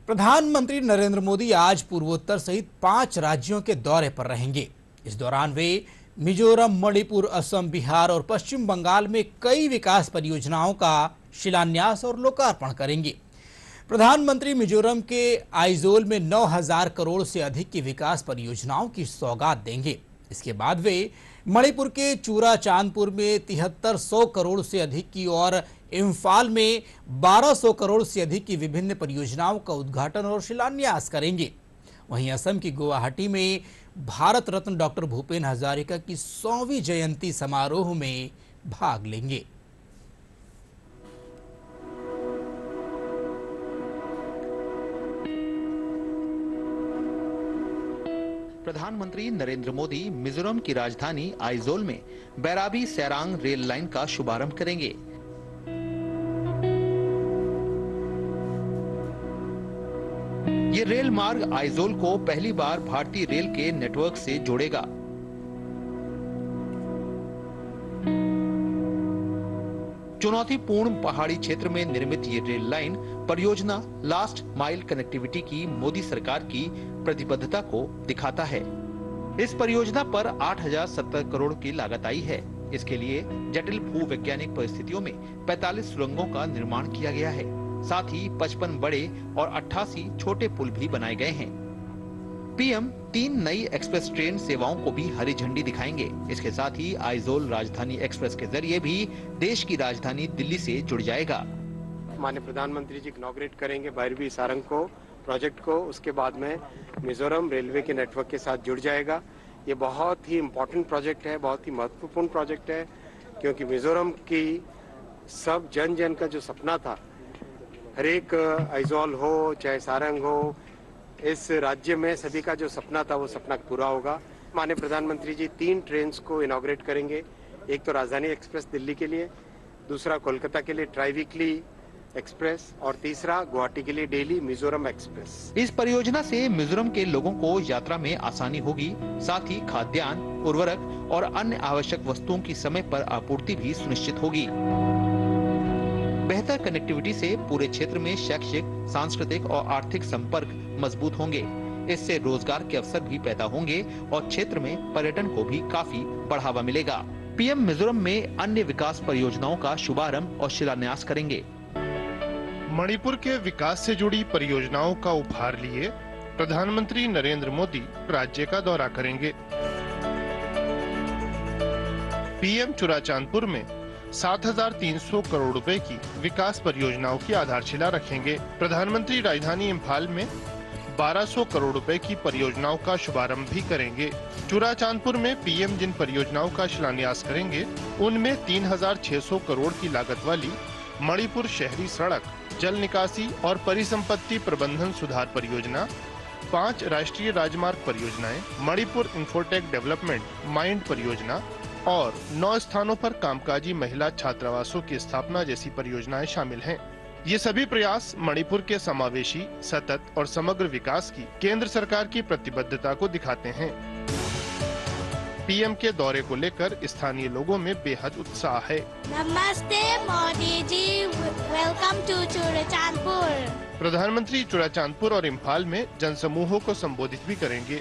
प्रधानमंत्री नरेंद्र मोदी आज पूर्वोत्तर सहित 5 राज्यों के दौरे पर रहेंगे। इस दौरान वे मिजोरम, मणिपुर, असम, बिहार और पश्चिम बंगाल में कई विकास परियोजनाओं का शिलान्यास और लोकार्पण करेंगे। प्रधानमंत्री मिजोरम के आइजोल में 9,000 करोड़ से अधिक की विकास परियोजनाओं की सौगात देंगे। इसके बाद वे मणिपुर के चूराचांदपुर में 7300 करोड़ से अधिक की और इम्फाल में 1200 करोड़ से अधिक की विभिन्न परियोजनाओं का उद्घाटन और शिलान्यास करेंगे। वहीं असम की गुवाहाटी में भारत रत्न डॉक्टर भूपेन हजारिका की 100वीं जयंती समारोह में भाग लेंगे। प्रधानमंत्री नरेंद्र मोदी मिजोरम की राजधानी आइजोल में बैराबी सैरांग रेल लाइन का शुभारंभ करेंगे। ये रेल मार्ग आइजोल को पहली बार भारतीय रेल के नेटवर्क से जोड़ेगा। चुनौतीपूर्ण पहाड़ी क्षेत्र में निर्मित ये रेल लाइन परियोजना लास्ट माइल कनेक्टिविटी की मोदी सरकार की प्रतिबद्धता को दिखाता है। इस परियोजना पर 8,070 करोड़ की लागत आई है। इसके लिए जटिल भूवैज्ञानिक परिस्थितियों में 45 सुरंगों का निर्माण किया गया है। साथ ही 55 बड़े और 88 छोटे पुल भी बनाए गए हैं। पीएम 3 नई एक्सप्रेस ट्रेन सेवाओं को भी हरी झंडी दिखाएंगे। इसके साथ ही आइजोल राजधानी एक्सप्रेस के जरिए भी देश की राजधानी दिल्ली से जुड़ जाएगा। माननीय प्रधानमंत्री जी इनॉग्रेट करेंगे बैरबी सारंग को प्रोजेक्ट को। उसके बाद में मिजोरम रेलवे के नेटवर्क के साथ जुड़ जाएगा। ये बहुत ही इम्पोर्टेंट प्रोजेक्ट है, बहुत ही महत्वपूर्ण प्रोजेक्ट है, क्योंकि मिजोरम की सब जन जन का जो सपना था, हर एक आइजोल हो चाहे सारंग हो, इस राज्य में सभी का जो सपना था वो सपना पूरा होगा। माननीय प्रधानमंत्री जी 3 ट्रेन को इनॉग्रेट करेंगे। एक तो राजधानी एक्सप्रेस दिल्ली के लिए, दूसरा कोलकाता के लिए ट्राई वीकली एक्सप्रेस और तीसरा गुवाहाटी के लिए डेली मिजोरम एक्सप्रेस। इस परियोजना से मिजोरम के लोगों को यात्रा में आसानी होगी। साथ ही खाद्यान्न, उर्वरक और अन्य आवश्यक वस्तुओं की समय पर आपूर्ति भी सुनिश्चित होगी। बेहतर कनेक्टिविटी से पूरे क्षेत्र में शैक्षिक, सांस्कृतिक और आर्थिक संपर्क मजबूत होंगे। इससे रोजगार के अवसर भी पैदा होंगे और क्षेत्र में पर्यटन को भी काफी बढ़ावा मिलेगा। पीएम मिजोरम में अन्य विकास परियोजनाओं का शुभारंभ और शिलान्यास करेंगे। मणिपुर के विकास से जुड़ी परियोजनाओं का उपहार लिए प्रधानमंत्री नरेंद्र मोदी राज्य का दौरा करेंगे। पीएम चूराचांदपुर में 7,300 करोड़ रुपए की विकास परियोजनाओं की आधारशिला रखेंगे। प्रधानमंत्री राजधानी इम्फाल में 1200 करोड़ रुपए की परियोजनाओं का शुभारंभ भी करेंगे। चूराचांदपुर में पीएम जिन परियोजनाओं का शिलान्यास करेंगे, उनमें 3,600 करोड़ की लागत वाली मणिपुर शहरी सड़क, जल निकासी और परिसंपत्ति प्रबंधन सुधार परियोजना, 5 राष्ट्रीय राजमार्ग परियोजनाएं, मणिपुर इंफोटेक डेवलपमेंट माइंड परियोजना और 9 स्थानों पर कामकाजी महिला छात्रावासों की स्थापना जैसी परियोजनाएं शामिल हैं। ये सभी प्रयास मणिपुर के समावेशी, सतत और समग्र विकास की केंद्र सरकार की प्रतिबद्धता को दिखाते हैं। पीएम के दौरे को लेकर स्थानीय लोगों में बेहद उत्साह है। नमस्ते मोदी जी, वेलकम टू चूराचांदपुर। प्रधानमंत्री चूराचांदपुर और इम्फाल में जनसमूहों को संबोधित भी करेंगे।